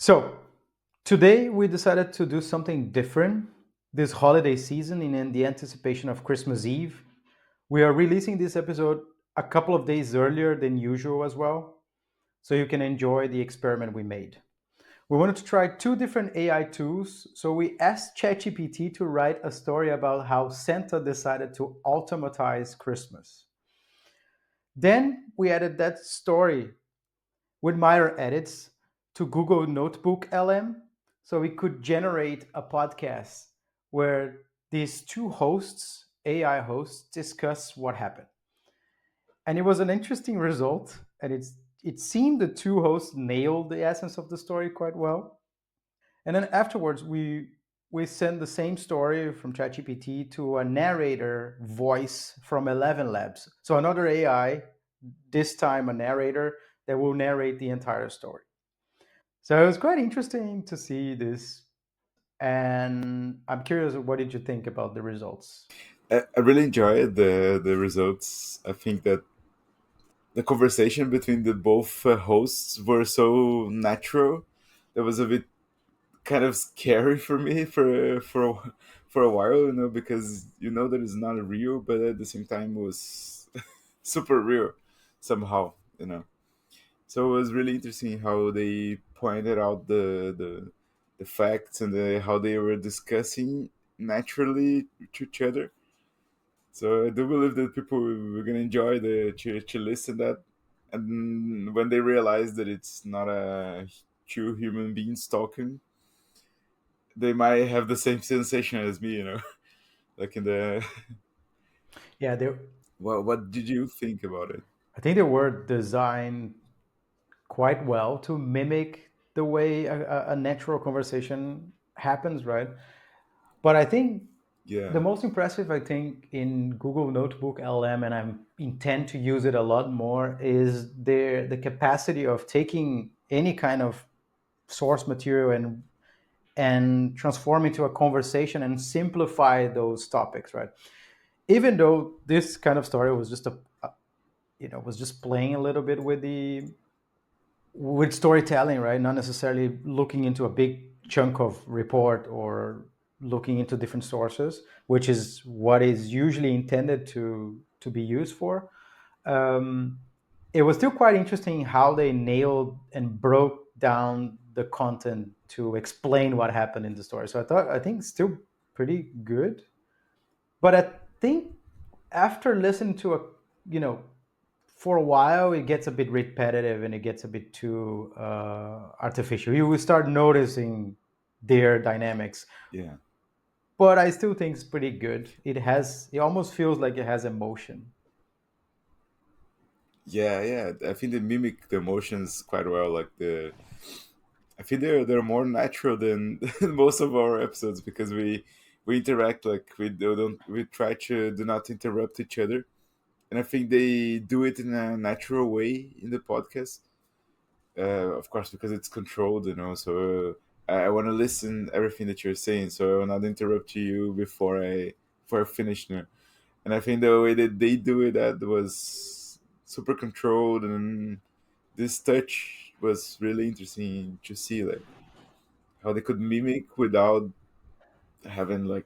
So, today we decided to do something different this holiday season in the anticipation of Christmas Eve. We are releasing this episode a couple of days earlier than usual as well, so you can enjoy the experiment we made. We wanted to try two different AI tools, so we asked ChatGPT to write a story about how Santa decided to automatize Christmas. Then we added that story with minor edits to Google Notebook LM so we could generate a podcast where these two hosts, AI hosts, discuss what happened. And it was an interesting result, and it seemed the two hosts nailed the essence of the story quite well. And then afterwards, we sent the same story from ChatGPT to a narrator voice from 11 Labs. So another AI, this time a narrator that will narrate the entire story. So it was quite interesting to see this, and I'm curious, what did you think about the results? I really enjoyed the results. I think that the conversation between the both hosts were so natural. That was a bit kind of scary for me for a while, because that it's not real, but at the same time it was super real somehow, So it was really interesting how they pointed out the facts and how they were discussing naturally to each other. So I do believe that people were gonna enjoy to listen that, and when they realize that it's not a two human beings talking, they might have the same sensation as me. Like in the Yeah, they, what did you think about it? I think they were designed quite well to mimic the way a natural conversation happens, right? But I think the Yeah, most impressive, I think, in Google Notebook LM, and I intend to use it a lot more, is the capacity of taking any kind of source material and transform into a conversation and simplify those topics, right? Even though this kind of story was just was just playing a little bit with the with storytelling, right? Not necessarily looking into a big chunk of report or looking into different sources, which is what is usually intended to be used for. Um, it was still quite interesting how they nailed and broke down the content to explain what happened in the story. So I think it's still pretty good. But I think after listening to you know, for a while, it gets a bit repetitive and it gets a bit too artificial. You will start noticing their dynamics, yeah, but I still think it's pretty good. It almost feels like it has emotion. yeah. I think they mimic the emotions quite well. I think they're more natural than most of our episodes because we interact like we try to do not interrupt each other, and I think they do it in a natural way in the podcast. Of course, because it's controlled, So I want to listen everything that you're saying, so I will not interrupt you before I finish. And I think the way that they do it, that was super controlled, and this touch was really interesting to see, like how they could mimic without having like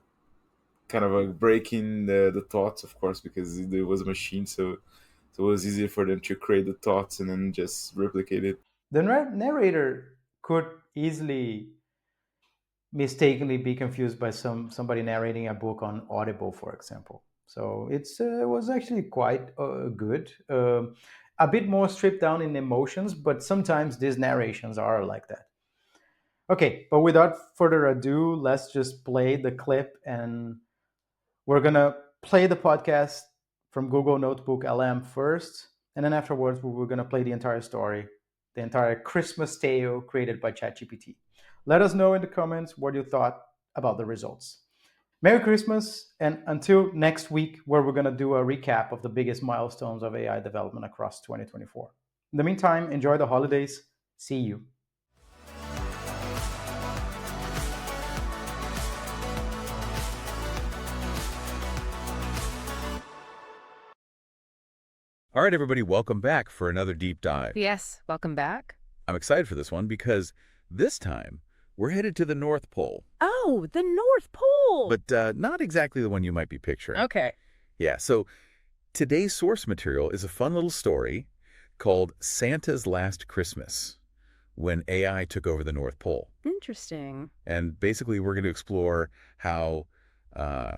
kind of a breaking the thoughts, of course, because there was a machine, so it was easier for them to create the thoughts and then just replicate it. The narrator could easily mistakenly be confused by somebody narrating a book on Audible, for example. So it was actually quite good. A bit more stripped down in emotions, but sometimes these narrations are like that. Okay, but without further ado, let's just play the clip, and we're gonna play the podcast from Google Notebook LM first, and then afterwards we're gonna play the entire story, the entire Christmas tale created by ChatGPT. Let us know in the comments what you thought about the results. Merry Christmas, and until next week, where we're gonna do a recap of the biggest milestones of AI development across 2024. In the meantime, enjoy the holidays. See you. All right, everybody, welcome back for another deep dive. Yes, welcome back. I'm excited for this one because This time, we're headed to the North Pole, Oh, the North Pole. but not exactly the one you might be picturing. Okay. Yeah, so today's source material is a fun little story called Santa's Last Christmas, when AI took over the North Pole. Interesting. And basically, we're going to explore how, uh,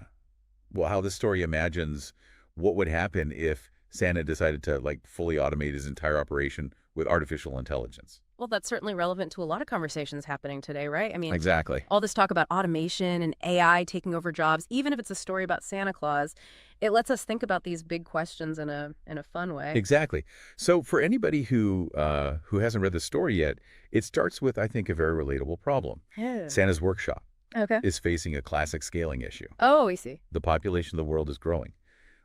how this story imagines what would happen if Santa decided to like fully automate his entire operation with artificial intelligence. Well, that's certainly relevant to a lot of conversations happening today, right? I mean, Exactly. all this talk about automation and AI taking over jobs, even if it's a story about Santa Claus, it lets us think about these big questions in a fun way. Exactly. So for anybody who hasn't read the story yet, it starts with, I think, a very relatable problem. Yeah. Santa's workshop Okay. is facing a classic scaling issue. Oh, we see. The population of the world is growing,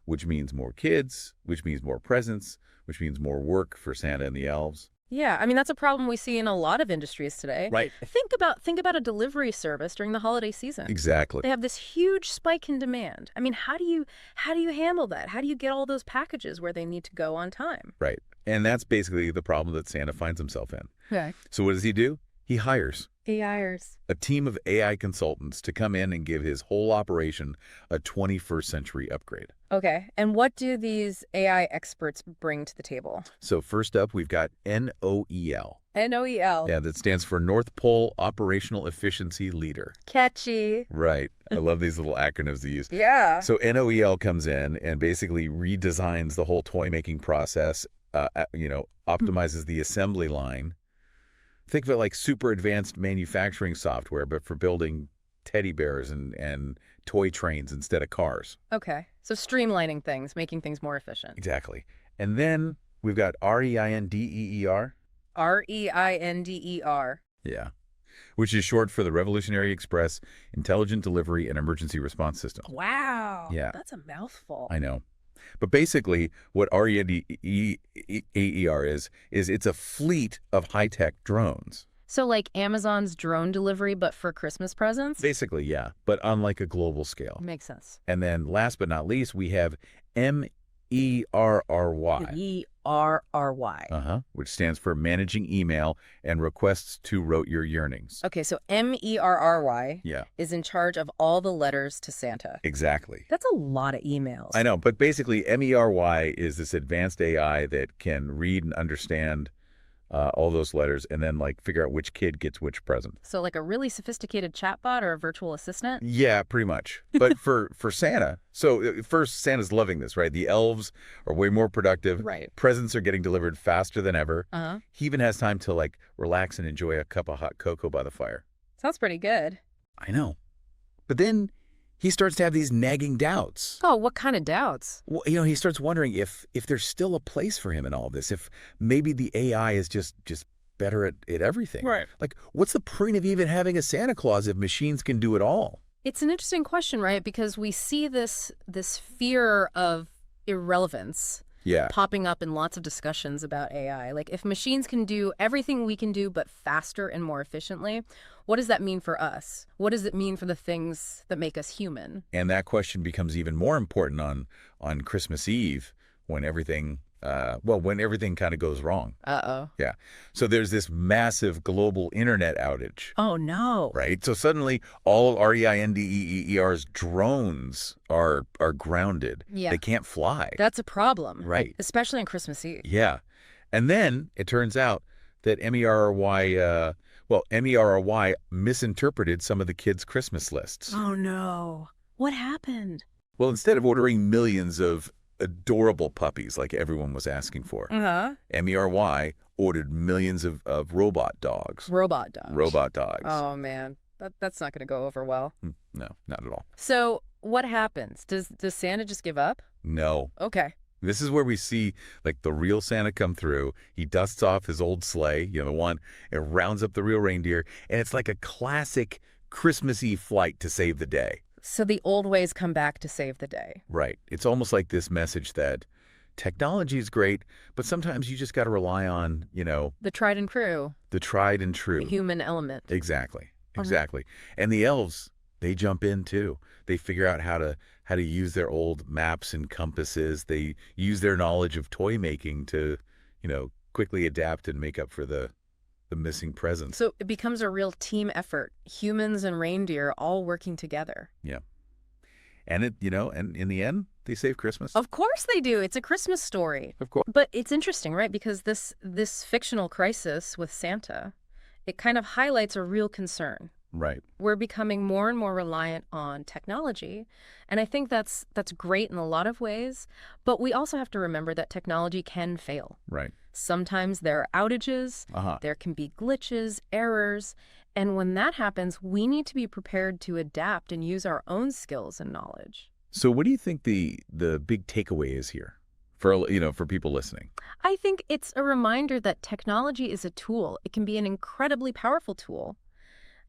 which means more kids, which means more presents, which means more work for Santa and the elves. Yeah, I mean that's a problem we see in a lot of industries today. Right. Think about a delivery service during the holiday season. Exactly. They have this huge spike in demand. I mean, how do you handle that? How do you get all those packages where they need to go on time? Right. And that's basically the problem that Santa finds himself in. Okay. So what does he do? He hires AIers. a team of AI consultants to come in and give his whole operation a 21st century upgrade. Okay. And what do these AI experts bring to the table? So first up, we've got N.O.E.L. N.O.E.L. Yeah, that stands for North Pole Operational Efficiency Leader. Catchy. Right. I love these little acronyms they use. Yeah. So N.O.E.L comes in and basically redesigns the whole toy making process, optimizes the assembly line. Think of it like super advanced manufacturing software, but for building teddy bears and toy trains instead of cars. Okay. So streamlining things, making things more efficient. Exactly. And then we've got R.E.I.N.D.E.E.R. R.E.I.N.D.E.E.R. Yeah. Which is short for the Revolutionary Express Intelligent Delivery and Emergency Response System. Wow. Yeah. That's a mouthful. I know. But basically, what R.E.I.N.D.E.E.R is it's a fleet of high-tech drones. So like Amazon's drone delivery, but for Christmas presents? Basically, yeah, but on like a global scale. Makes sense. And then last but not least, we have M.E.R.R.Y. M.E.R.R.Y. Which stands for Managing Email and Requests to Rote Your Yearnings. Okay, so M.E.R.R.Y. Yeah, is in charge of all the letters to Santa. exactly. That's a lot of emails. I know, but basically M.E.R.R.Y. is this advanced AI that can read and understand all those letters and then like figure out which kid gets which present. So like a really sophisticated chatbot or a virtual assistant? Yeah, pretty much. But for Santa, so first Santa's loving this, right? The elves are way more productive. Right. Presents are getting delivered faster than ever. Uh-huh. He even has time to like relax and enjoy a cup of hot cocoa by the fire. Sounds pretty good. I know. But then he starts to have these nagging doubts. Oh, what kind of doubts? Well, he starts wondering if there's still a place for him in all of this, if maybe the AI is just better at everything. Right. Like, what's the point of even having a Santa Claus if machines can do it all? It's an interesting question, right? Because we see this fear of irrelevance Yeah. popping up in lots of discussions about AI. Like, if machines can do everything we can do, but faster and more efficiently, what does that mean for us? What does it mean for the things that make us human? And that question becomes even more important on Christmas Eve when everything kind of goes wrong. Uh-oh. Yeah. So there's this massive global internet outage. Oh, no. Right. So suddenly all of R.E.I.N.D.E.E.R's drones are grounded. Yeah. They can't fly. That's a problem. Right. Especially on Christmas Eve. Yeah. And then it turns out that M.E.R.R.Y misinterpreted some of the kids' Christmas lists. Oh, no. What happened? Well, instead of ordering millions of adorable puppies like everyone was asking for, Uh-huh. M.E.R.R.Y ordered millions of robot dogs. Robot dogs. Robot dogs. Oh, man. That's not going to go over well. No, not at all. So what happens? Does Santa just give up? No. Okay. This is where we see like the real Santa come through. He dusts off his old sleigh, the one, and rounds up the real reindeer. And it's like a classic Christmas Eve flight to save the day. So the old ways come back to save the day. Right. It's almost like this message that technology is great, but sometimes you just got to rely on, The tried and true. the tried and true. The human element. Exactly. Exactly. And the elves, they jump in too. They figure out how to use their old maps and compasses. They use their knowledge of toy making to, quickly adapt and make up for the the missing presence. So it becomes a real team effort, humans and reindeer all working together. Yeah. And and in the end, they save Christmas. Of course they do. It's a Christmas story. Of course. But it's interesting, right? Because this fictional crisis with Santa, it kind of highlights a real concern. Right. We're becoming more and more reliant on technology, and I think that's great in a lot of ways, but we also have to remember that technology can fail. Right. Sometimes there are outages, there can be glitches, errors, and when that happens, we need to be prepared to adapt and use our own skills and knowledge. So what do you think the big takeaway is here for for people listening? I think it's a reminder that technology is a tool. It can be an incredibly powerful tool,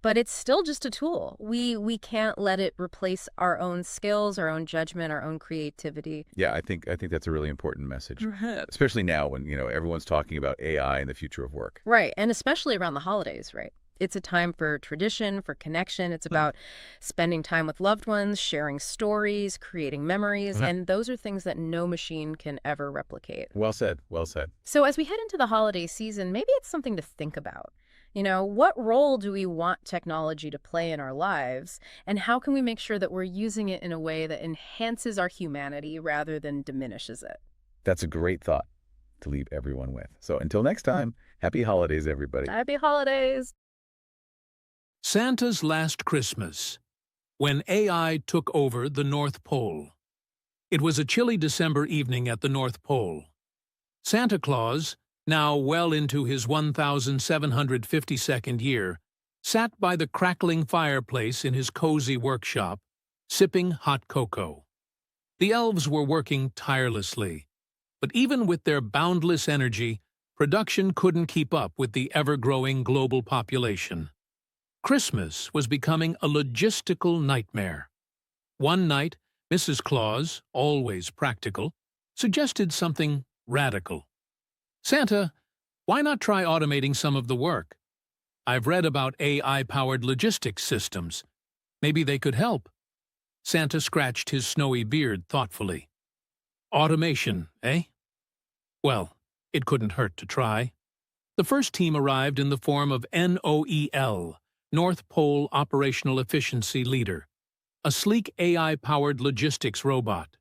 but it's still just a tool. We can't let it replace our own skills, our own judgment, our own creativity. Yeah, I think that's a really important message, Right. especially now when everyone's talking about AI and the future of work. Right, and especially around the holidays, right? It's a time for tradition, for connection. It's about spending time with loved ones, sharing stories, creating memories, and those are things that no machine can ever replicate. Well said. Well said. So as we head into the holiday season, maybe it's something to think about. What role do we want technology to play in our lives, and how can we make sure that we're using it in a way that enhances our humanity rather than diminishes it? That's a great thought to leave everyone with. So until next time, happy holidays, everybody. Happy holidays! Santa's Last Christmas, when AI took over the North Pole. It was a chilly December evening at the North Pole. Santa Claus, now well into his 1,752nd year, sat by the crackling fireplace in his cozy workshop, sipping hot cocoa. The elves were working tirelessly, but even with their boundless energy, production couldn't keep up with the ever-growing global population. Christmas was becoming a logistical nightmare. One night, Mrs. Claus, always practical, suggested something radical. Santa, why not try automating some of the work? I've read about AI-powered logistics systems. Maybe they could help. Santa scratched his snowy beard thoughtfully. Automation, eh? Well, it couldn't hurt to try. The first team arrived in the form of N.O.E.L, North Pole Operational Efficiency Leader, a sleek AI-powered logistics robot.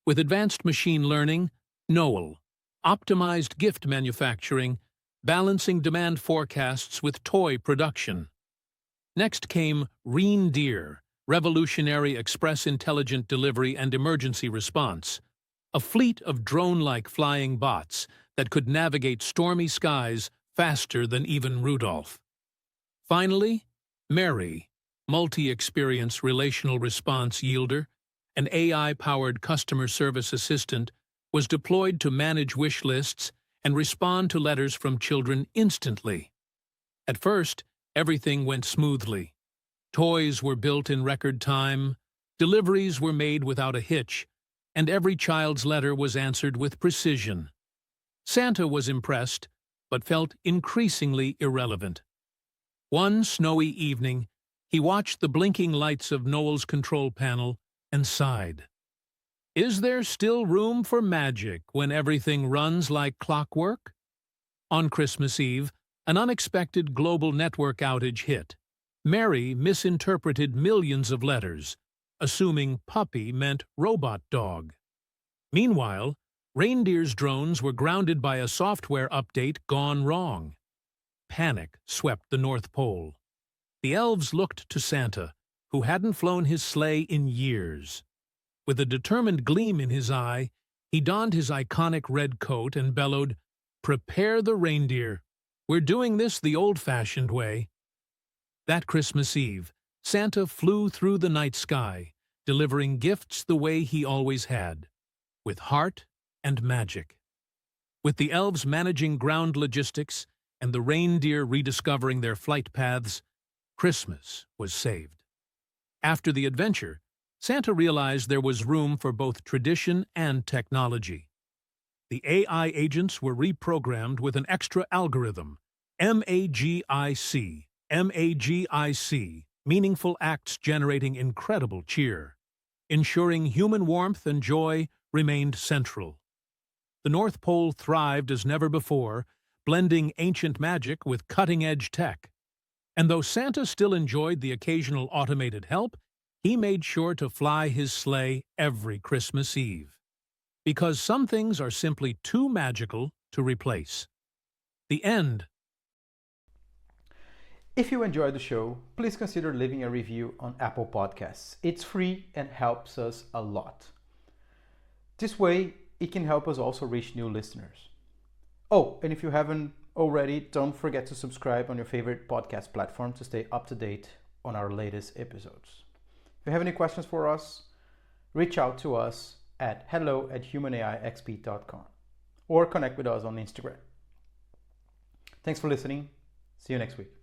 With advanced machine learning, N.O.E.L, optimized gift manufacturing, balancing demand forecasts with toy production. Next came R.E.I.N.D.E.E.R, Revolutionary Express Intelligent Delivery and Emergency Response, a fleet of drone-like flying bots that could navigate stormy skies faster than even Rudolph. Finally, M.E.R.R.Y, multi-experience relational response yielder, an AI-powered customer service assistant, was deployed to manage wish lists and respond to letters from children instantly. At first, everything went smoothly. Toys were built in record time, deliveries were made without a hitch, and every child's letter was answered with precision. Santa was impressed, but felt increasingly irrelevant. One snowy evening, he watched the blinking lights of N.O.E.L's control panel and sighed. Is there still room for magic when everything runs like clockwork? On Christmas Eve, an unexpected global network outage hit. Mary misinterpreted millions of letters, assuming puppy meant robot dog. Meanwhile, reindeer's drones were grounded by a software update gone wrong. Panic swept the North Pole. The elves looked to Santa, who hadn't flown his sleigh in years. With a determined gleam in his eye, he donned his iconic red coat and bellowed, "Prepare the reindeer. We're doing this the old-fashioned way." That Christmas Eve, Santa flew through the night sky, delivering gifts the way he always had, with heart and magic. With the elves managing ground logistics and the reindeer rediscovering their flight paths, Christmas was saved. After the adventure, Santa realized there was room for both tradition and technology. The AI agents were reprogrammed with an extra algorithm, MAGIC, meaningful acts generating incredible cheer, ensuring human warmth and joy remained central. The North Pole thrived as never before, blending ancient magic with cutting-edge tech. And though Santa still enjoyed the occasional automated help, he made sure to fly his sleigh every Christmas Eve. Because some things are simply too magical to replace. The end. If you enjoyed the show, please consider leaving a review on Apple Podcasts. It's free and helps us a lot. This way, it can help us also reach new listeners. Oh, and if you haven't already, don't forget to subscribe on your favorite podcast platform to stay up to date on our latest episodes. If you have any questions for us, reach out to us at hello@humanaixp.com or connect with us on Instagram. Thanks for listening. See you next week.